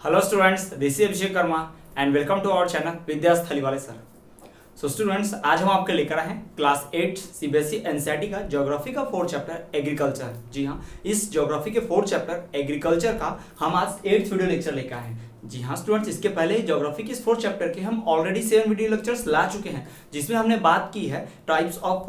Hello students, this is Abhishek Karma and welcome to our channel विद्यास थलीवाले sir. So students, आज हम आपके लेकर आए हैं क्लास 8 सीबीएसई एनसीईआरटी का ज्योग्राफी का 4th चैप्टर एग्रीकल्चर। जी हाँ, इस ज्योग्राफी के 4th चैप्टर एग्रीकल्चर का हम आज 8th वीडियो लेक्चर लेकर आए हैं। जी हाँ स्टूडेंट्स, इसके पहले ज्योग्राफी के इस 4th चैप्टर के हम ऑलरेडी 7 वीडियो लेक्चर्स ला चुके हैं, जिसमें हमने बात की है टाइप्स ऑफ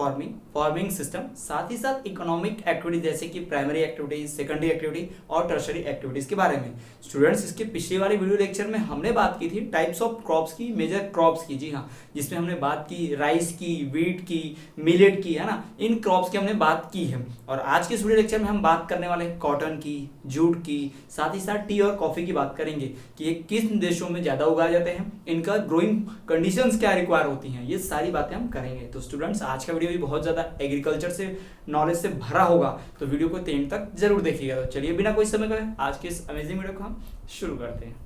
फार्मिंग सिस्टम, साथ ही साथ इकोनॉमिक एक्टिविटी जैसे कि प्राइमरी एक्टिविटीज, सेकेंडरी एक्टिविटी और टर्शरी एक्टिविटीज के बारे में। स्टूडेंट्स, इसके पिछले वाले वीडियो लेक्चर में हमने बात की थी टाइप्स ऑफ क्रॉप्स की, मेजर क्रॉप्स की। जी हाँ, जिसमें हमने बात की राइस की, वीट की, मिलेट की, है ना, इन क्रॉप्स की हमने बात की है। और आज के इस वीडियो लेक्चर में हम बात करने वाले हैं कॉटन की, जूट की, साथ ही साथ टी और कॉफी की बात करेंगे कि ये किस देशों में ज्यादा उगाए जाते हैं, इनका ग्रोइंग कंडीशंस क्या रिक्वायर होती हैं, ये सारी बातें हम करेंगे। तो स्टूडेंट्स, आज का वीडियो भी बहुत ज्यादा एग्रीकल्चर से नॉलेज से भरा होगा, तो वीडियो को एंड तक जरूर देखिएगा। तो चलिए बिना कोई समय गए आज के इस अमेजिंग वीडियो को हम शुरू करते हैं।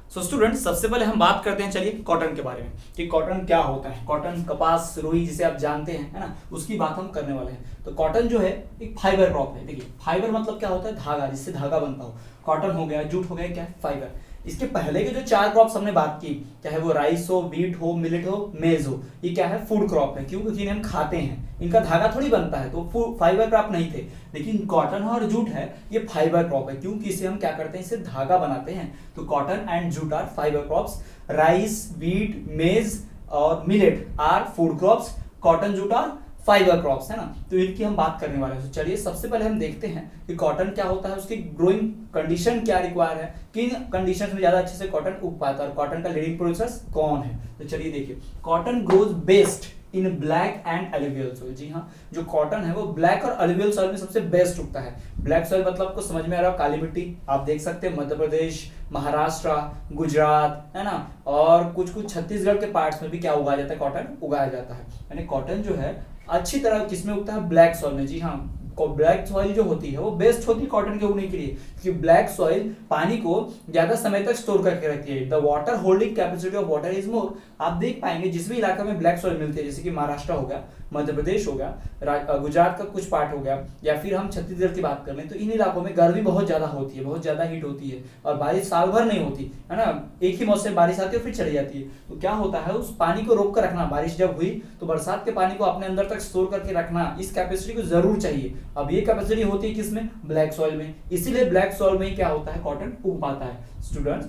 सो स्टूडेंट्स, सबसे पहले हम बात करते हैं चलिए कॉटन के बारे में कि कॉटन क्या होता है। कॉटन, कपास, रुई जिसे आप जानते हैं, है ना, उसकी बात हम करने वाले हैं। तो कॉटन जो है एक फाइबर क्रॉप है। देखिए, फाइबर मतलब क्या होता है? धागा, जिससे धागा बनता हो। कॉटन हो गया, जूट हो गया, क्या है? फाइबर। इसके पहले के जो 4 क्रॉप्स हमने बात की, चाहे वो राइस हो, वीट हो, मिलेट हो, मेज हो, ये क्या है? फूड क्रॉप है। क्यों? क्योंकि इन्हें हम खाते हैं, इनका धागा थोड़ी बनता है, तो फाइबर क्रॉप नहीं थे। लेकिन कॉटन और जूट है, ये फाइबर क्रॉप है, क्योंकि इसे हम क्या करते हैं? इसे धागा बनाते हैं। तो cotton and jute are fibre crops, rice, wheat, maize और millet are food crops, cotton, jute are fibre crops, है ना। तो इनकी हम बात करने वाले हैं। तो चलिए सबसे पहले हम देखते हैं कि कॉटन क्या होता है, उसकी ग्रोइंग कंडीशन क्या रिक्वायर है, किन कंडीशंस में ज्यादा अच्छे से कॉटन उग पाता है, और कॉटन का लीडिंग प्रोड्यूसर्स कौन है। तो चलिए देखिए, cotton grows best in black and alluvial soil. जी हाँ, जो कॉटन है वो ब्लैक और एलुवियल सॉइल में सबसे बेस्ट उगता है। ब्लैक सॉइल मतलब आपको समझ में आ रहा है, काली मिट्टी। आप देख सकते हैं मध्य प्रदेश, महाराष्ट्र, गुजरात, है ना, और कुछ कुछ छत्तीसगढ़ के पार्ट्स में भी क्या उगाया जाता है? कॉटन उगाया जाता है। यानी कॉटन जो है अच्छी तरह किसमें उगता है? ब्लैक सॉइल में। जी हाँ, ब्लैक सॉइल जो होती है वो बेस्ट होती है कॉटन के उगने के लिए, क्योंकि ब्लैक सॉइल पानी को ज्यादा समय तक स्टोर करके रखती है। The water holding capacity of water is more. आप देख पाएंगे जिस भी इलाके में ब्लैक सॉइल मिलती है, जैसे कि महाराष्ट्र हो गया, मध्य प्रदेश हो गया, गुजरात का कुछ पार्ट हो गया, या फिर हम छत्तीसगढ़ की बात कर लें, तो इन इलाकों में गर्मी बहुत ज्यादा होती है, बहुत ज्यादा हीट होती है, और बारिश साल भर नहीं होती, है ना। एक ही मौसम बारिश आती है फिर चली जाती है। तो क्या होता है, उस पानी को रोक कर रखना। बारिश जब हुई तो बरसात के पानी को अपने अंदर तक स्टोर करके रखना, इस कैपेसिटी को जरूर चाहिए। अब ये कैपेसिटी होती है किसमें? ब्लैक सॉइल में। इसीलिए ब्लैक सॉइल में क्या होता है? कॉटन उग पाता है। Students,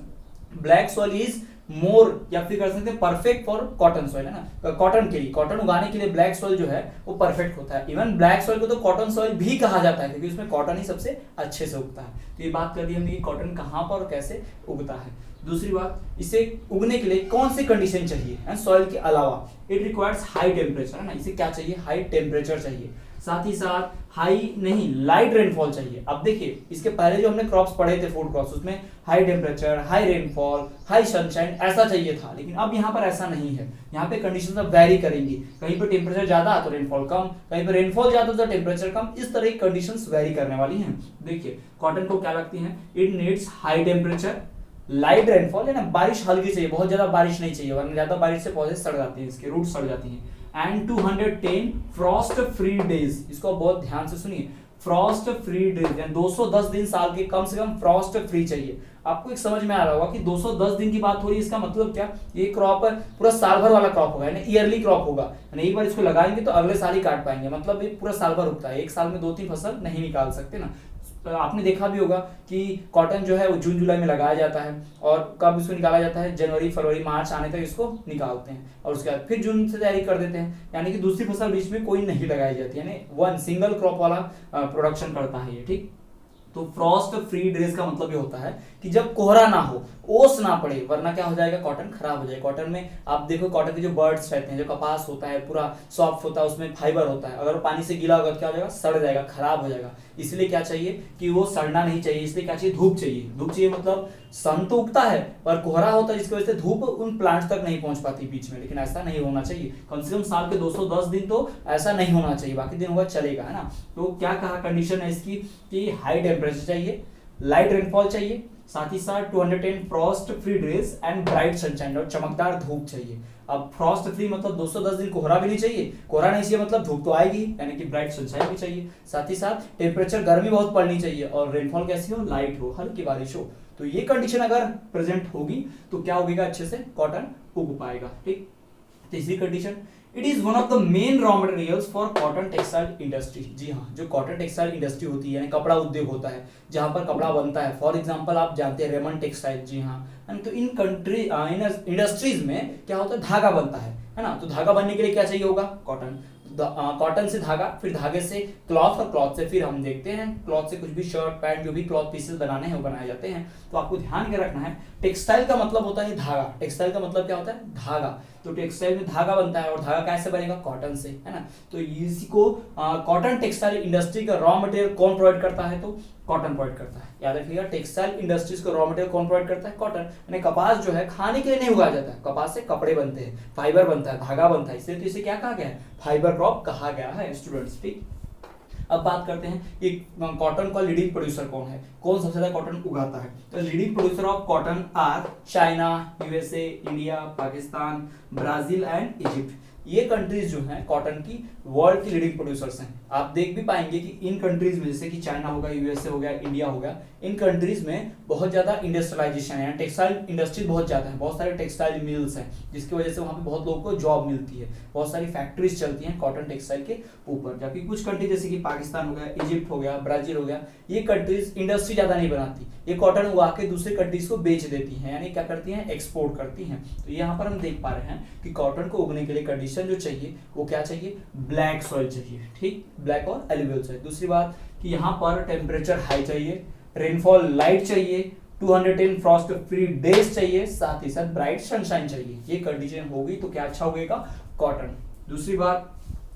black soil is more, या फिर कर सकते हैं परफेक्ट फॉर कॉटन सॉइल, है ना। कॉटन के लिए, कॉटन उगाने के लिए ब्लैक सॉइल जो है वो परफेक्ट होता है। इवन ब्लैक सॉइल को तो कॉटन सॉइल भी कहा जाता है, क्योंकि उसमें कॉटन ही सबसे अच्छे से उगता है। तो ये बात कर दी हमने कि कॉटन कहाँ पर और कैसे उगता है। दूसरी बात, इसे उगने के लिए कौन सी कंडीशन चाहिए? एंड सॉइल के अलावा इट रिक्वायर्स हाई टेम्परेचर, है ना। इसे क्या चाहिए? हाई टेम्परेचर चाहिए। साथ ही साथ हाई नहीं, लाइट रेनफॉल चाहिए। अब देखिए, इसके पहले जो हमने क्रॉप्स पढ़े थे, फूड क्रॉप्स, उसमें high temperature, high rainfall, high sunshine ऐसा चाहिए था। लेकिन अब यहाँ पर ऐसा नहीं है। यहाँ पे कंडीशंस अब वैरी करेंगी। कहीं पे टेम्परेचर ज्यादा तो रेनफॉल कम, कहीं पे रेनफॉल ज्यादा तो टेम्परेचर कम। इस तरह की कंडीशंस वैरी करने वाली हैं। देखिए, कॉटन को क्या लगती है? It needs high temperature, light rainfall, है ना, बारिश हल्की चाहिए, बहुत ज्यादा बारिश नहीं चाहिए, वरना ज्यादा बारिश से पौधे सड़ जाते हैं, इसके रूट सड़ जाती हैं। एंड 210 फ्रॉस्ट फ्री डेज, इसको बहुत ध्यान से सुनिए, फ्रॉस्ट फ्री डेज, यानी 210 दिन साल के कम से कम फ्रॉस्ट फ्री चाहिए। आपको एक समझ में आ रहा होगा कि 210 दिन की बात हो रही है, इसका मतलब क्या? ये क्रॉप पूरा साल भर वाला क्रॉप होगा, यानी ईयरली क्रॉप होगा, यानी एक बार इसको लगाएंगे तो अगले साल ही काट पाएंगे, मतलब ये पूरा साल भर उगता है। एक साल में 2-3 फसल नहीं निकाल सकते ना। तो आपने देखा भी होगा कि कॉटन जो है वो जून जुलाई में लगाया जाता है, और कब इसको निकाला जाता है? जनवरी, फरवरी, मार्च आने तक इसको निकालते हैं, और उसके बाद फिर जून से तैयारी कर देते हैं। यानी कि दूसरी फसल बीच में कोई नहीं लगाई जाती, यानी वन सिंगल क्रॉप वाला प्रोडक्शन करता है ये, ठीक। तो फ्रॉस्ट फ्री डेज का मतलब ये होता है कि जब कोहरा ना हो, ओस ना पड़े, वरना क्या हो जाएगा? कॉटन खराब हो जाएगा। कॉटन में आप देखो, कॉटन के जो बर्ड्स रहते हैं, जो कपास होता है पूरा सॉफ्ट होता है, उसमें फाइबर होता है, अगर वो पानी से गीला होगा तो क्या हो जाएगा? सड़ जाएगा, खराब हो जाएगा। इसलिए क्या चाहिए कि वो सड़ना नहीं चाहिए, इसलिए क्या चाहिए? धूप चाहिए। धूप चाहिए मतलब सन तो उगता है पर कोहरा होता है, जिसकी वजह से धूप उन प्लांट्स तक नहीं पहुंच पाती बीच में। लेकिन ऐसा नहीं होना चाहिए, कम से कम साल के 210 दिन तो ऐसा नहीं होना चाहिए, बाकी दिन होगा चलेगा, है ना। तो क्या कहा कंडीशन है इसकी कि हाई टेम्परेचर चाहिए, लाइट रेनफॉल चाहिए, साथ ही साथ 210 Frost free days and bright sunshine, और चमकदार धूप चाहिए। अब फ्रॉस्ट फ्री मतलब 210 दिन कोहरा भी नहीं चाहिए, कोहरा नहीं चाहिए मतलब धूप तो आएगी, यानी कि ब्राइट सनशाइन भी चाहिए। साथ ही साथ टेम्परेचर, गर्मी बहुत पड़नी चाहिए, और रेनफॉल कैसी हो? लाइट हो, हल्की बारिश हो। तो ये कंडीशन अगर प्रेजेंट होगी तो क्या होगा, अच्छे से कॉटन उग पाएगा। ठीक, तीसरी condition, it is one of the main raw materials for cotton textile industry. जी हाँ, जो कॉटन टेक्सटाइल इंडस्ट्री होती है यानी कपड़ा उद्योग होता है जहां पर कपड़ा बनता है, फॉर एग्जांपल आप जानते हैं रेमंड टेक्सटाइल। जी हाँ, तो इन कंट्री इंडस्ट्रीज में क्या होता है, धागा बनता है ना। तो धागा बनने के लिए क्या चाहिए होगा, कॉटन। कॉटन से धागा, फिर धागे से क्लॉथ, और क्लॉथ से फिर हम देखते हैं क्लॉथ से कुछ भी शर्ट पैंट जो भी क्लॉथ पीसेस बनाने हैं वो बनाए जाते हैं। तो आपको ध्यान क्या रखना है, टेक्सटाइल का मतलब होता है धागा। टेक्सटाइल का मतलब क्या होता है, धागा। तो टेक्सटाइल में धागा बनता है और धागा कैसे बनेगा, कॉटन से, है ना। तो इसी को कॉटन टेक्सटाइल इंडस्ट्री का रॉ मटेरियल कौन प्रोवाइड करता है, तो कॉटन प्रोवाइड करता है। याद रखिएगा, टेक्सटाइल इंडस्ट्रीज को रॉ मटेरियल कौन प्रोवाइड करता है, कॉटन। यानी कपास जो है खाने के लिए नहीं उगाया जाता है, कपास से कपड़े बनते हैं, फाइबर बनता है, धागा बनता है, इसलिए तो इसे क्या कहा गया है, फाइबर क्रॉप कहा गया है स्टूडेंट्स। ठीक, अब बात करते हैं कि कॉटन का लीडिंग प्रोड्यूसर कौन है, कौन सबसे ज्यादा कॉटन उगाता है। तो leading producer of cotton are China, USA, India, Pakistan, Brazil and Egypt. ये कंट्रीज जो हैं कॉटन की वर्ल्ड की लीडिंग प्रोड्यूसर्स हैं। आप देख भी पाएंगे कि इन कंट्रीज में जैसे कि चाइना हो गया, यूएसए हो गया, इंडिया हो गया, इन कंट्रीज में बहुत ज्यादा इंडस्ट्रियलाइजेशन है, टेक्सटाइल इंडस्ट्री बहुत ज्यादा है, बहुत सारे टेक्सटाइल मिल्स हैं जिसकी वजह से वहां पे बहुत लोगों को जॉब मिलती है, बहुत सारी फैक्ट्रीज चलती हैं कॉटन टेक्सटाइल के ऊपर। जबकि कुछ कंट्री जैसे कि पाकिस्तान हो गया, इजिप्ट हो गया, ब्राजील हो गया, ये कंट्रीज इंडस्ट्री ज्यादा नहीं बनाती, ये कॉटन उगा के दूसरे कंट्रीज को बेच देती हैं, यानी क्या करती हैं, एक्सपोर्ट करती हैं। तो यहाँ पर हम देख पा रहे हैं कि कॉटन को उगने के लिए कंडीशन जो चाहिए वो क्या चाहिए, ब्लैक सॉइल चाहिए। ठीक, ब्लैक और एलुवियल सॉइल। दूसरी बात कि यहाँ पर टेम्परेचर हाई चाहिए, रेनफॉल लाइट चाहिए, 210 फ्रॉस्ट फ्री डेज चाहिए, साथ ही साथ ब्राइट सनशाइन चाहिए। ये कंडीशन होगी तो क्या अच्छा होगा, कॉटन। दूसरी बात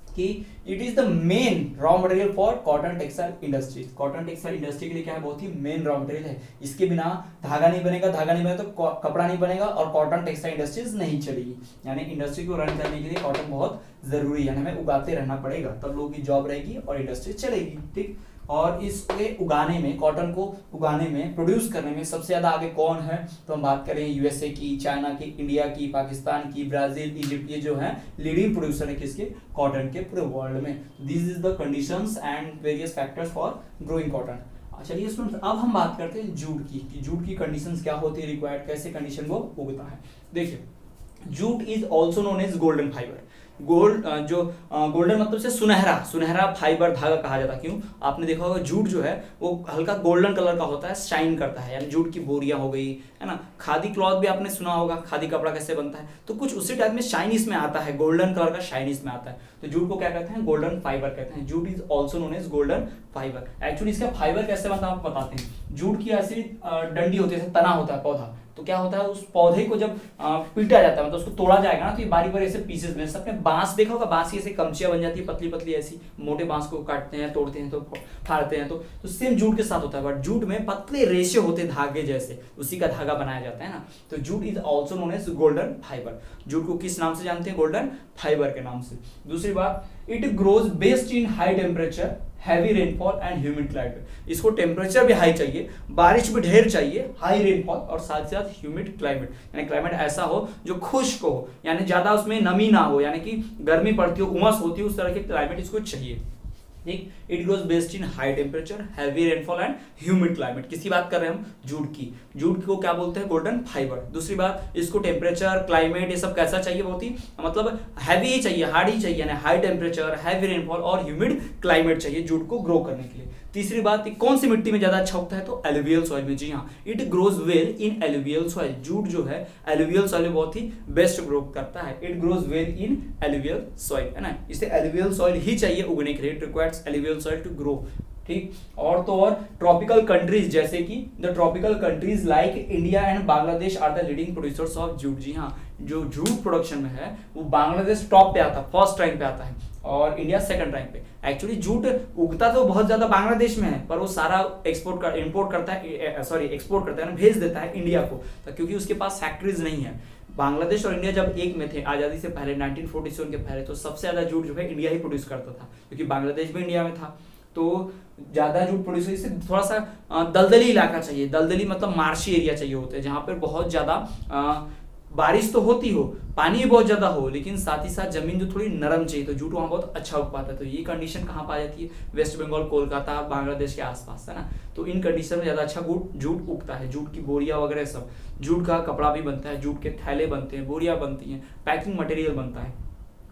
कि it is the main raw material for cotton textile industries. Cotton textile industry के लिए क्या है, बहुत ही मेन रॉ मटेरियल है। इसके बिना धागा नहीं बनेगा, धागा नहीं बनेगा तो कपड़ा नहीं बनेगा और कॉटन टेक्सटाइल इंडस्ट्रीज नहीं चलेगी। यानी इंडस्ट्री को रन करने के लिए कॉटन बहुत जरूरी है, हमें उगाते रहना पड़ेगा, तब लोगों की जॉब रहेगी और इंडस्ट्री चलेगी। ठीक, और इसके उगाने में, कॉटन को उगाने में, प्रोड्यूस करने में सबसे ज्यादा आगे कौन है, तो हम बात करें यूएसए की, चाइना की, इंडिया की, पाकिस्तान की, ब्राजील, इजिप्ट, ये जो है लीडिंग प्रोड्यूसर है किसके, कॉटन के पूरे वर्ल्ड में। This is the conditions and various factors for growing cotton. चलिए स्टूडेंट्स, अब हम बात करते हैं जूट की, कि जूट की कंडीशंस क्या होती है रिक्वायर्ड, कैसे कंडीशन वो उगता है। देखिए, jute is also known as golden fibre. Golden मतलब से सुनहरा फाइबर धागा कहा जाता है। क्यों, आपने देखा होगा जूट जो है वो हल्का गोल्डन कलर का होता है, शाइन करता है, यानी जूट की बोरियां हो गई, है ना। खादी क्लॉथ भी आपने सुना होगा, खादी कपड़ा कैसे बनता है, तो कुछ उसी टाइप में शाइन इसमें आता है, गोल्डन कलर का शाइन इसमें आता है। तो जूट को क्या कहते हैं, गोल्डन फाइबर कहते हैं। Jute is also known as golden fibre. Actually इसका फाइबर कैसे बनता है आपको बताते हैं। जूट की ऐसी डंडी होती है, तना होता है पौधा, तो क्या होता है उस पौधे को जब पीटा जाता है, मतलब उसको तोड़ा जाएगा ना, तो ये बारी बारी ऐसे पीसेस में, सबने बांस देखा होगा, बांस की ऐसे कमचियां बन जाती है, पतली पतली ऐसी, मोटे बांस को काटते हैं, तोड़ते हैं, तो फाड़ते हैं, तो सेम जूट के साथ होता है। बट जूट में पतले रेशे होते हैं धागे जैसे, उसी का धागा बनाया जाता है ना। तो jute is also known as golden fibre. Jute को किस नाम से जानते हैं, गोल्डन फाइबर के नाम से। दूसरी बात, it grows based in high temperature, heavy rainfall and humid climate. इसको टेम्परेचर भी हाई चाहिए, बारिश भी ढेर चाहिए, हाई रेनफॉल और साथ साथ ह्यूमिड क्लाइमेट, यानी क्लाइमेट ऐसा हो जो खुश्क हो, यानी ज्यादा उसमें नमी ना हो, यानी कि गर्मी पड़ती हो, उमस होती है, उस तरह के क्लाइमेट इसको चाहिए। ठीक, it grows based in high temperature, heavy rainfall and humid climate. किसकी बात कर रहे हैं हम, जूट की। जूट को क्या बोलते हैं, गोल्डन फाइबर। दूसरी बात, इसको टेम्परेचर, क्लाइमेट, ये सब कैसा चाहिए, बहुत ही मतलब हैवी ही चाहिए, हार्ड ही चाहिए, यानी हाई टेम्परेचर, हैवी रेनफॉल और ह्यूमिड क्लाइमेट चाहिए जूट को ग्रो करने के लिए। तीसरी बात, कौन सी मिट्टी में ज्यादा अच्छा उगता है, तो एलुवियल सॉइल में। जी हाँ, it grows well in alluvial soil. Jute जो है एलुवियल सॉइल में बहुत ही बेस्ट ग्रो करता है। It grows well in alluvial soil, है ना। इसे एलुवियल सॉइल ही चाहिए उगने के लिए, it requires alluvial soil to grow. ठीक, और तो और ट्रॉपिकल कंट्रीज जैसे कि the tropical countries like India and Bangladesh are the leading producers of jute. जी हाँ, जो जूट प्रोडक्शन में है वो बांग्लादेश टॉप पे आता है, फर्स्ट रैंक पे आता है, और इंडिया सेकंड रैंक पे। एक्चुअली जूट उगता तो बहुत ज्यादा बांग्लादेश में है, पर वो सारा एक्सपोर्ट करता है, भेज देता है इंडिया को, तो क्योंकि उसके पास फैक्ट्रीज नहीं है। बांग्लादेश और इंडिया जब एक में थे आजादी से पहले 1947 के पहले, तो सबसे ज्यादा जूट जो है इंडिया ही प्रोड्यूस करता था, क्योंकि बांग्लादेश भी इंडिया में था। तो ज्यादा जूट प्रोड्यूस, इससे थोड़ा सा दलदली इलाका चाहिए, दलदली मतलब मार्शी एरिया चाहिए होते हैं, जहां पर बहुत ज्यादा बारिश तो होती हो, पानी भी बहुत ज्यादा हो, लेकिन साथ ही साथ जमीन जो थोड़ी नरम चाहिए, तो जूट वहाँ बहुत अच्छा उग पाता है। तो ये कंडीशन कहाँ पाई जाती है? वेस्ट बंगाल, कोलकाता, बांग्लादेश के आसपास, है ना। तो इन कंडीशन में ज्यादा अच्छा जूट उगता है। जूट की बोरियां वगैरह सब, जूट का कपड़ा भी बनता है, जूट के थैले बनते हैं, बोरियां बनती हैं, पैकिंग मटेरियल बनता है।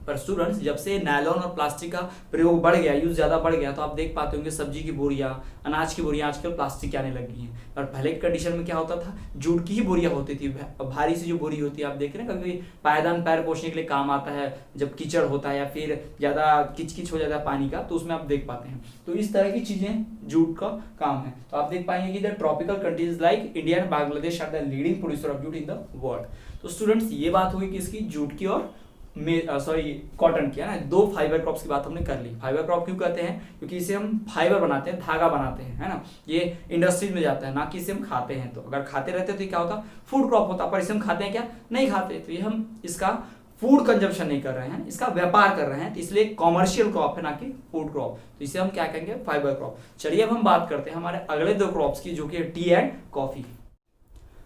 पर स्टूडेंट्स, जब से नायलॉन और प्लास्टिक का प्रयोग बढ़ गया, यूज ज्यादा बढ़ गया, तो आप देख पाते होंगे सब्जी की बोरियां, अनाज की बोरियां आजकल प्लास्टिक के आने लगी हैं। और पहले की कंडीशन में क्या होता था? जूट की ही बोरियां होती थी, भारी सी जो बोरी होती है, आप देख रहे हैं कभी पायदान पैर पोछने के लिए काम आता है, जब कीचड़ होता है या फिर ज्यादा किचकिच हो जाता है पानी का, तो उसमें आप देख पाते हैं। तो इस तरह की चीजें जूट का काम है। तो आप देख पाएंगे कि the tropical countries like India and Bangladesh are the leading producer of jute in the world. तो स्टूडेंट्स, ये बात हुई किसकी? जूट की और कॉटन की, है ना। दो फाइबर क्रॉप्स की बात हमने कर ली। फाइबर क्रॉप क्यों कहते हैं? क्योंकि इसे हम फाइबर बनाते हैं, धागा बनाते हैं, है ना। ये इंडस्ट्रीज में जाता है, ना कि इसे हम खाते हैं। तो अगर खाते रहते तो क्या होता? फूड क्रॉप होता। पर इसे हम खाते हैं क्या? नहीं खाते। तो ये हम इसका फूड कंजप्शन नहीं कर रहे हैं, इसका व्यापार कर रहे हैं, तो इसलिए कॉमर्शियल क्रॉप है, ना कि फूड क्रॉप। तो इसे हम क्या कहेंगे? Fibre crop. चलिए अब हम बात करते हैं हमारे अगले दो क्रॉप्स की, जो कि T and coffee.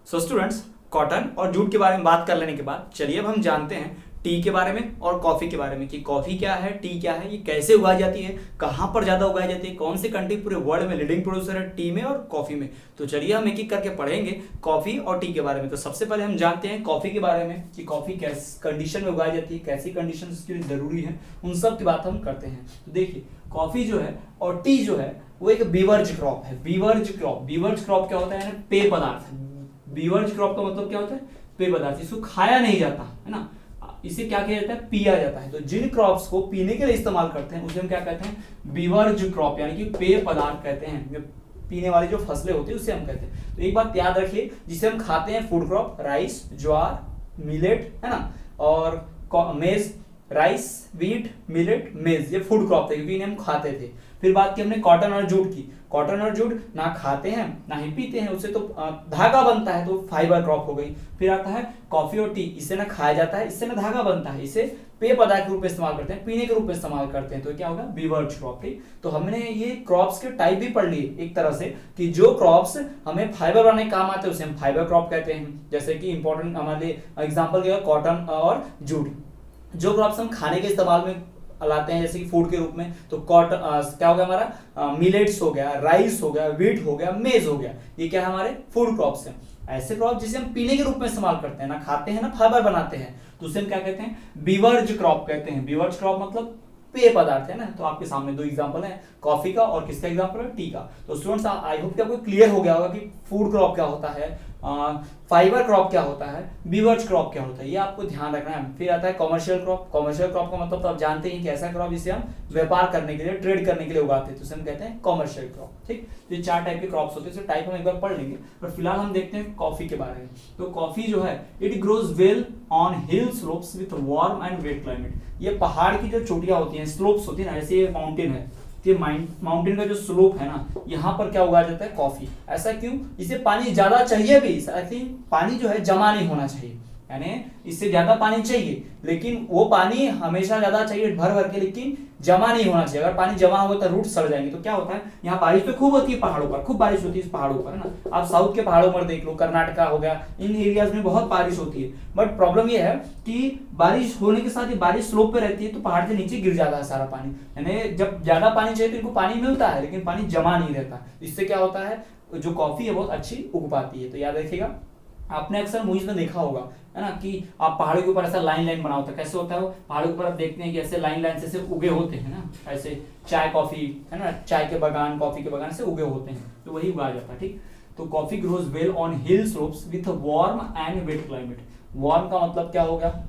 So students, cotton और जूट के बारे में बात कर लेने के बाद चलिए अब हम जानते हैं टी के बारे में और कॉफी के बारे में, कि कॉफी क्या है, टी क्या है, ये कैसे उगाई जाती है, कहां पर ज्यादा उगाई जाती है, कौन सी कंट्री पूरे वर्ल्ड में लीडिंग प्रोड्यूसर है टी में और कॉफी में। तो चलिए हम एक एक करके पढ़ेंगे कॉफी और टी के बारे में। तो सबसे पहले हम जानते हैं कॉफी के बारे में, कि कॉफी किस कंडीशन में उगाई जाती है, कैसी कंडीशन उसके लिए जरूरी है, उन सब की बात हम करते हैं। तो देखिए, कॉफी जो है और टी जो है वो एक बीवर्ज क्रॉप है। बीवर्ज क्रॉप क्या होता है? पेय पदार्थ। बीवर्ज क्रॉप का मतलब क्या होता है? पेय पदार्थ। इसको खाया नहीं जाता, है ना, इसे क्या किया जाता है? पिया जाता है। तो जिन क्रॉप्स को पीने के लिए इस्तेमाल करते हैं उसे हम क्या कहते हैं? बीवर्ज क्रॉप, यानी कि पेय पदार्थ कहते हैं। जो पीने वाली जो फसलें होती है उसे हम कहते हैं। तो एक बात याद रखिए, जिसे हम खाते हैं फूड क्रॉप, राइस, ज्वार, मिलेट, है ना, और मेज, राइस, व्हीट, मिलेट, मेज, ये फूड क्रॉप थे क्योंकि इन्हें हम खाते थे। फिर बात की हमने कॉटन और जूट की। कॉटन और जूट ना खाते हैं ना ही पीते हैं, उससे तो धागा बनता है, तो फाइबर क्रॉप हो गई। फिर आता है कॉफी और टी, इससे ना खाया जाता है, इससे ना धागा बनता है, इसे पेय पदार्थ के रूप में इस्तेमाल करते हैं, पीने के रूप में इस्तेमाल करते हैं। तो क्या होगा? बीवर्ज क्रॉप। ठीक, तो हमने ये क्रॉप्स के टाइप भी पढ़ लिए एक तरह से, कि जो क्रॉप्स हमें फाइबर बनाने के काम आते हैं उसे हम फाइबर क्रॉप कहते हैं। जैसे कि इंपॉर्टेंट हमारे एग्जाम्पल क्या है? कॉटन और जूट। जो क्रॉप्स हम खाने के इस्तेमाल में लाते हैं, जैसे कि फूड के रूप में, तो कॉटन क्या हो गया हमारा? मिलेट्स हो गया, राइस हो गया, व्हीट हो गया, मेज हो गया। ये क्या है? हमारे फूड क्रॉप्स हैं। ऐसे क्रॉप जिसे हम पीने के रूप में इस्तेमाल करते हैं, ना खाते हैं ना फाइबर बनाते हैं, तो उसे हम क्या कहते हैं? बीवर्ज क्रॉप कहते हैं। बीवर्ज क्रॉप मतलब पेय पदार्थ, है ना। तो आपके सामने दो एग्जांपल है, कॉफी का और किसका एग्जांपल है? टी का। तो स्टूडेंट्स, आई होप कि आपको क्लियर हो गया होगा कि फूड क्रॉप क्या होता है, फाइबर क्रॉप क्या होता है, बीवर्ज क्रॉप क्या होता है, ये आपको ध्यान रखना है। फिर आता है कमर्शियल क्रॉप। कमर्शियल क्रॉप का मतलब तो आप जानते हैं कि ऐसा क्रॉप जिसे हम व्यापार करने के लिए, ट्रेड करने के लिए उगाते हैं, तो उसे हम कहते हैं कमर्शियल क्रॉप। ठीक, तो ये चार टाइप के क्रॉप्स होते हैं, टाइप हम एक बार पढ़ लेंगे, पर फिलहाल हम देखते हैं कॉफी के बारे में। तो कॉफी जो है, it grows well on hill slopes with warm and wet climate. ये पहाड़ की जो चोटियां होती हैं, स्लोप्स होती है ना, जैसे ये माउंटेन है, कि माउंटेन का जो स्लोप है ना, यहाँ पर क्या उगाया जाता है? कॉफी। ऐसा क्यों? इसे पानी ज्यादा चाहिए भी, पानी जो है जमा नहीं होना चाहिए, यानी इससे ज्यादा पानी चाहिए, लेकिन वो पानी हमेशा ज्यादा चाहिए भर भर के, लेकिन जमा नहीं होना चाहिए। अगर पानी जमा होगा तो रूट सड़ जाएंगे। तो क्या होता है? यहाँ बारिश तो खूब होती है पहाड़ों पर, खूब बारिश होती है इस पहाड़ों पर, है ना। आप साउथ के पहाड़ों पर देख लो, कर्नाटका हो गया, इन एरियाज में बहुत बारिश होती है। बट प्रॉब्लम ये है कि बारिश होने के साथ ही बारिश स्लोप पे रहती है, तो पहाड़ के नीचे गिर जाता है सारा पानी। यानी जब ज्यादा पानी चाहिए तो इनको पानी मिलता है, लेकिन पानी जमा नहीं रहता। इससे क्या होता है? जो कॉफी है बहुत अच्छी उग पाती है। तो याद रखिएगा, आपने अक्सर मूवीज में देखा होगा, है ना, कि आप पहाड़ों के ऊपर ऐसा लाइन लाइन बना होता है। कैसे होता है वो? पहाड़ों के ऊपर आप देखते हैं कि ऐसे लाइन लाइन से उगे होते हैं ना, ऐसे चाय कॉफी, है ना, चाय के बागान, कॉफी के बागान से उगे होते हैं, तो वही उगाया जाता है। ठीक, तो coffee grows well on hill slopes with warm and wet climate. Warm का मतलब क्या हो गया?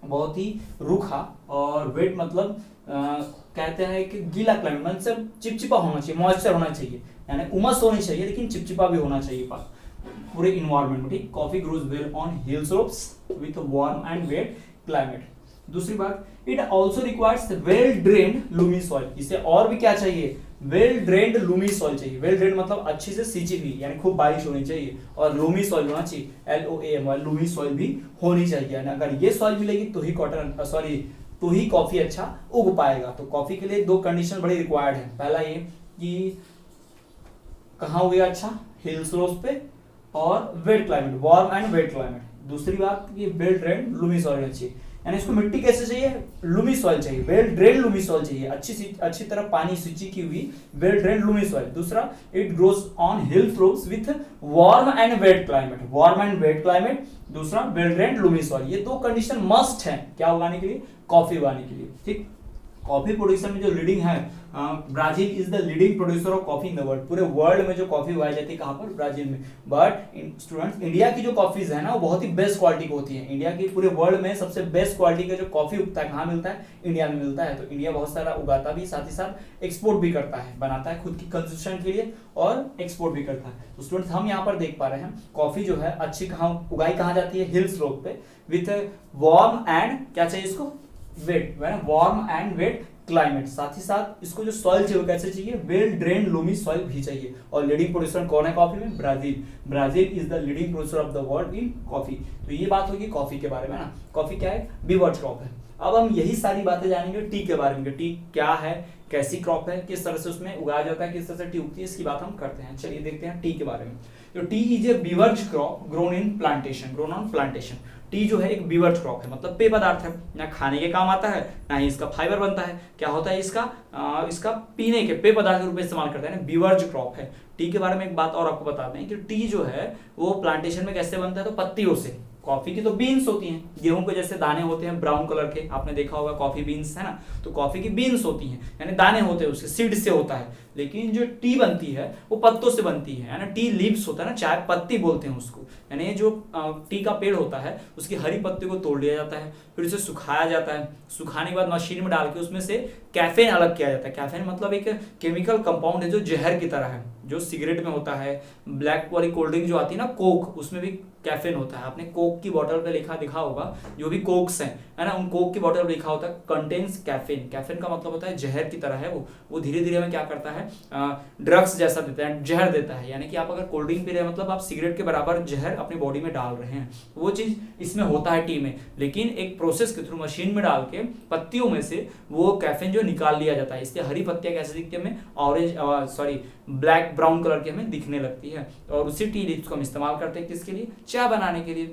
बहुत ही रूखा, और वेट मतलब कहते हैं कि गीला क्लाइमेट, मतलब चिपचिपा होना चाहिए, मॉइस्चर होना चाहिए, यानी उमस होनी चाहिए, लेकिन चिपचिपा भी होना चाहिए पास पूरे इन्वायरमेंट में। ठीक, coffee grows well on hill slopes with warm and wet climate. दूसरी बात, it also requires well drained loamy soil. इसे और भी क्या चाहिए? वेल ड्रेन्ड लूमी सॉइल चाहिए। वेल ड्रेन्ड मतलब अच्छी से सींची हुई, यानी खूब बारिश होनी चाहिए, और लूमी सॉइल होना चाहिए, LOAMY, लूमी सॉइल भी होनी चाहिए। अगर ये सॉइल मिलेगी तो ही तो ही कॉफी अच्छा उग पाएगा। तो कॉफी के लिए दो कंडीशन बड़ी रिक्वायर्ड है। पहला ये कि कहाँ उगेगा अच्छा? हिल स्लोप्स पे, और wet climate, warm and wet climate. दूसरी बात ये वेल ड्रेन लूमी सॉइल होनी चाहिए, यानी इसको मिट्टी कैसे चाहिए, लूमी सॉइल चाहिए, वेल ड्रेन लूमी सॉइल चाहिए, अच्छी तरह पानी सिंची की हुई वेल ड्रेन लूमी सॉइल। दूसरा, it grows on hill slopes with warm and wet climate, warm and wet climate. दूसरा, वेल ड्रेन लूमी सॉइल। ये दो कंडीशन मस्ट है क्या उगाने के लिए, कॉफी उगाने के लिए। ठीक, कॉफी प्रोड्यूसर में जो लीडिंग है, Brazil is the leading producer of coffee in the world. पूरे वर्ल्ड में जो कॉफी उगाई जाती है कहाँ पर, ब्राजील में। बट स्टूडेंट्स, इंडिया की जो कॉफीज है ना वो बहुत ही बेस्ट क्वालिटी की होती है। इंडिया की पूरे वर्ल्ड में सबसे बेस्ट क्वालिटी का जो कॉफी उगता है कहाँ मिलता है, इंडिया में मिलता है। तो इंडिया बहुत सारा उगाता भी, साथ ही साथ एक्सपोर्ट भी करता है, बनाता है खुद की कंजम्पशन के लिए और एक्सपोर्ट भी करता है। तो स्टूडेंट्स, हम यहाँ पर देख पा रहे हैं कॉफी जो है अच्छी कहाँ उगाई कहाँ जाती है, हिल स्लोप पे, विथ वार्म एंड क्या चाहिए इसको, wet, warm and wet climate. साथ ही साथ इसको जो सॉइल चाहिए वो कैसे चाहिए, वेल ड्रेन लूमी सॉइल भी चाहिए। और लीडिंग प्रोड्यूसर कौन है कॉफी में, Brazil. Brazil is the leading producer of the world in coffee. तो ये बात होगी कॉफी के बारे में ना। कॉफी क्या है, बीवर्ज क्रॉप है। अब हम यही सारी बातें जानेंगे टी के बारे में, टी क्या है, कैसी क्रॉप है, किस तरह से उसमें उगाया जाता है, किस तरह से टी उगती है, इसकी बात हम करते हैं। चलिए देखते हैं टी के बारे में। तो tea is a beverage crop grown in plantation, grown on plantation. Tea जो है एक बीवर्ज क्रॉप है, मतलब पेय पदार्थ है, ना खाने के काम आता है ना ही इसका फाइबर बनता है। क्या होता है इसका पीने के पेय पदार्थ के रूप में इस्तेमाल करते हैं, बीवर्ज क्रॉप है। टी के बारे में एक बात और आपको बताते हैं कि टी जो है वो प्लांटेशन में कैसे बनता है, तो पत्तियों से। कॉफी की तो बीन्स होती हैं, गेहूं के जैसे दाने होते हैं ब्राउन कलर के, आपने देखा होगा कॉफी बीन्स है ना। तो कॉफी की बीन्स होती हैं, यानी दाने होते हैं, उसके सीड से होता है। लेकिन जो टी बनती है वो पत्तों से बनती है ना। टी लीव्स होता है ना, चाय पत्ती बोलते हैं उसको। यानी जो टी का पेड़ होता है उसकी हरी पत्ती को तोड़ लिया जाता है, फिर उसे सुखाया जाता है। सुखाने के बाद मशीन में डाल के उसमें से कैफेन अलग किया जाता है। कैफेन मतलब एक केमिकल कंपाउंड है जो जहर की तरह है, जो सिगरेट में होता है। ब्लैक वाली कोल्ड ड्रिंक जो आती है ना कोक, उसमें भी कैफेन होता है। आपने कोक की बोतल पे दिखा होगा, जो भी कोक्स हैं है ना, उन कोक की बोतल पे लिखा होता है कंटेन्स कैफीन। कैफीन का मतलब होता है जहर की तरह है वो धीरे धीरे हमें क्या करता है, ड्रग्स जैसा देता है, जहर देता है। यानी कि आप अगर कोल्ड ड्रिंक पी रहे हैं मतलब आप सिगरेट के बराबर जहर अपनी बॉडी में डाल रहे हैं। वो चीज इसमें होता है टी में, लेकिन एक प्रोसेस के थ्रू मशीन में डाल के पत्तियों में से वो कैफीन जो निकाल लिया जाता है। इसलिए हरी पत्तियां कैसे दिखती है हमें, ऑरेंज ब्लैक ब्राउन कलर की हमें दिखने लगती है। और उसी टी लीव्स को हम इस्तेमाल करते हैं किसके लिए, चाय बनाने के लिए।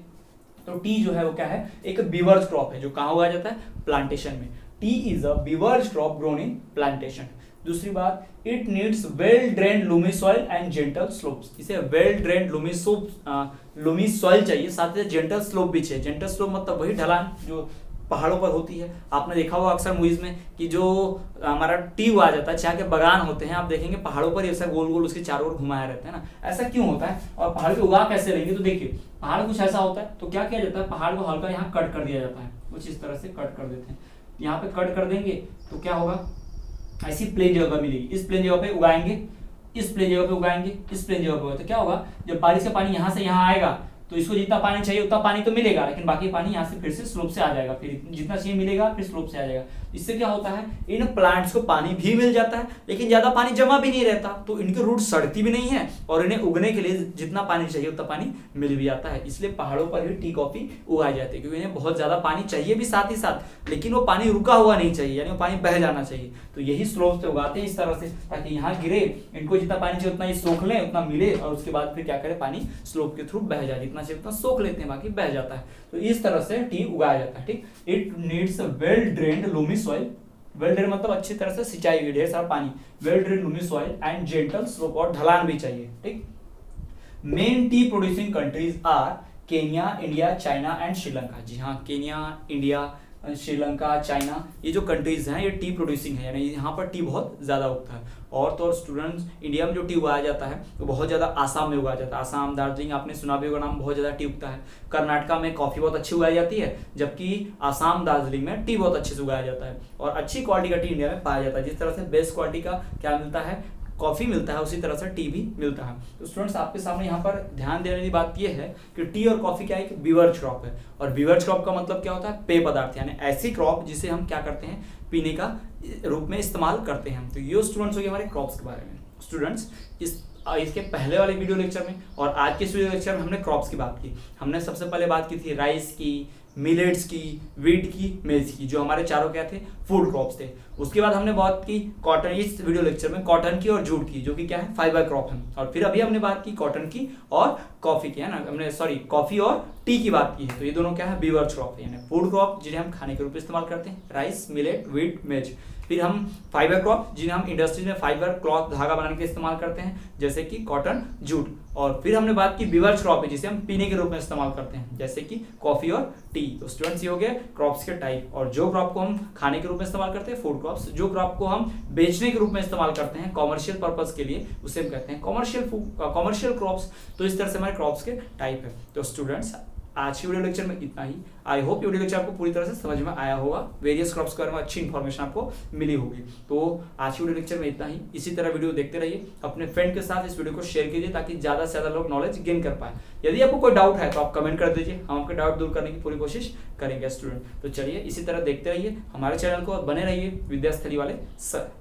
तो टी जो है वो क्या है, एक बीवर्ज क्रॉप है जो कहाँ उगाया जाता है, प्लांटेशन में। Tea is a beverage crop grown in plantation. दूसरी बात, it needs well drained loamy soil and gentle slopes. इसे वेल ड्रेन्ड लूमी सॉइल चाहिए, साथ ही जेंटल स्लोप भी चाहिए। जेंटल स्लोप मतलब वही ढलान जो पहाड़ों पर होती है। आपने देखा होगा अक्सर मूवीज में कि जो हमारा टी हुआ जाता है, चाय के बागान होते हैं, आप देखेंगे पहाड़ों पर ऐसा गोल गोल उसके चारों ओर घुमाया रहता है ना। ऐसा क्यों होता है और पहाड़ पे उगा कैसे लेंगे, तो देखिए पहाड़ कुछ ऐसा होता है तो क्या किया जाता है, पहाड़ को हल्का यहाँ कट कर दिया जाता है, कुछ इस तरह से कट कर देते हैं। यहाँ पे कट कर देंगे तो क्या होगा, ऐसी प्लेन जगह मिलेगी। इस प्लेन जगह पे उगाएंगे, इस प्लेन जगह पे उगाएंगे, इस प्लेन जगह पे, तो क्या होगा, जब बारिश का पानी यहाँ से यहाँ आएगा तो इसको जितना पानी चाहिए उतना पानी तो मिलेगा, लेकिन बाकी पानी यहाँ से फिर से स्लोप से आ जाएगा, फिर जितना चाहिए मिलेगा फिर स्लोप से आ जाएगा। इससे क्या होता है, इन प्लांट्स को पानी भी मिल जाता है लेकिन ज्यादा पानी जमा भी नहीं रहता, तो इनके रूट सड़ती भी नहीं है और इन्हें उगने के लिए जितना पानी चाहिए उतना पानी मिल भी जाता है। इसलिए पहाड़ों पर ही टी कॉफी उगाई जाती है, क्योंकि इन्हें बहुत ज्यादा पानी चाहिए भी साथ ही साथ, लेकिन वो पानी रुका हुआ नहीं चाहिए, यानी वो पानी बह जाना चाहिए। तो यही स्लोप से उगाते हैं इस तरह से, ताकि यहाँ गिरे, इनको जितना पानी चाहिए उतना ये सोख लें, उतना मिले, और उसके बाद फिर क्या करे, पानी स्लोप के थ्रू बह जाए, जितना चाहिए उतना सोख लेते हैं, बाकी बह जाता है। तो इस तरह से टी उगाया जाता है। ठीक, it needs well drained loamy soil. Well drain मतलब अच्छी तरह से सिंचाई हुई, ढेर सारा पानी, well drain loamy soil and gentle slope, और ढलान भी चाहिए। ठीक, main tea producing countries are Kenya, India, China and Sri Lanka. जी हाँ, केन्या, इंडिया, श्रीलंका, चाइना, ये जो कंट्रीज हैं ये टी प्रोड्यूसिंग है, यानी यहाँ पर टी बहुत ज्यादा उगता है। और तो और स्टूडेंट्स, इंडिया में जो टी उगाया जाता है वो बहुत ज्यादा आसाम में उगाया जाता है। आसाम, दार्जिलिंग, आपने सुना भी होगा नाम, बहुत ज्यादा टी उगता है। कर्नाटका में कॉफी बहुत अच्छी उगाई जाती है, जबकि आसाम, दार्जिलिंग में टी बहुत अच्छे से उगाया जाता है। और अच्छी क्वालिटी का टी इंडिया में पाया जाता है। जिस तरह से बेस्ट क्वालिटी का क्या मिलता है, कॉफी मिलता है, उसी तरह से टी भी मिलता है। तो स्टूडेंट्स, आपके सामने यहाँ पर ध्यान देने वाली बात यह है कि टी और कॉफी क्या है, एक बीवर्ज क्रॉप है। और बीवर्ज क्रॉप का मतलब क्या होता है, पेय पदार्थ, यानी ऐसी क्रॉप जिसे हम क्या करते हैं, पीने का रूप में इस्तेमाल करते हैं। तो ये स्टूडेंट्स हो गए हमारे क्रॉप्स के बारे में। स्टूडेंट्स, इस इसके पहले वाले वीडियो लेक्चर में और आज के इस वीडियो लेक्चर में हमने क्रॉप्स की बात की। हमने सबसे पहले बात की थी राइस की, मिलेट्स की, वीट की, मेज की, जो हमारे चारों क्या थे, फूड क्रॉप्स थे। उसके बाद हमने बात की कॉटन, इस वीडियो लेक्चर में कॉटन की और जूट की, जो कि क्या है, फाइबर क्रॉप है। और फिर अभी हमने बात की कॉटन की और कॉफी की, है ना, हमने सॉरी कॉफी और टी की बात की है। तो ये दोनों क्या है, बीवर क्रॉप है, यानी फूड क्रॉप जिन्हें हम खाने के रूप में इस्तेमाल करते हैं, राइस, मिलेट, वीट, मेज। फिर हम फाइबर क्रॉप जिन्हें हम इंडस्ट्रीज में फाइबर क्लॉथ धागा बनाने के इस्तेमाल करते हैं, जैसे कि कॉटन, जूट। और फिर हमने बात की बीवर क्रॉप है जिसे हम पीने के रूप में इस्तेमाल करते हैं, जैसे कि कॉफी और टी। तो स्टूडेंट्स ये हो गए क्रॉप्स के टाइप। और जो क्रॉप को हम खाने के रूप में इस्तेमाल करते हैं फूड क्रॉप्स, जो क्रॉप को हम बेचने के रूप में इस्तेमाल करते हैं कॉमर्शियल पर्पस के लिए, उसे हम कहते हैं कॉमर्शियल क्रॉप्स। तो इस तरह से हमारे क्रॉप्स के टाइप है। तो स्टूडेंट्स आज की वीडियो लेक्चर में इतना ही। आई होप ये वीडियो लेक्चर आपको पूरी तरह से समझ में आया होगा, वेरियस क्रॉप्स के बारे में अच्छी इन्फॉर्मेशन आपको मिली होगी। तो आज की वीडियो लेक्चर में इतना ही। इसी तरह वीडियो देखते रहिए, अपने फ्रेंड के साथ इस वीडियो को शेयर कीजिए ताकि ज़्यादा से ज़्यादा लोग नॉलेज गेन कर पाए। यदि आपको कोई डाउट है तो आप कमेंट कर दीजिए, हम आपके डाउट दूर करने की पूरी कोशिश करेंगे स्टूडेंट। तो चलिए इसी तरह देखते रहिए हमारे चैनल को और बने रहिए विद्यास्थली वाले सर।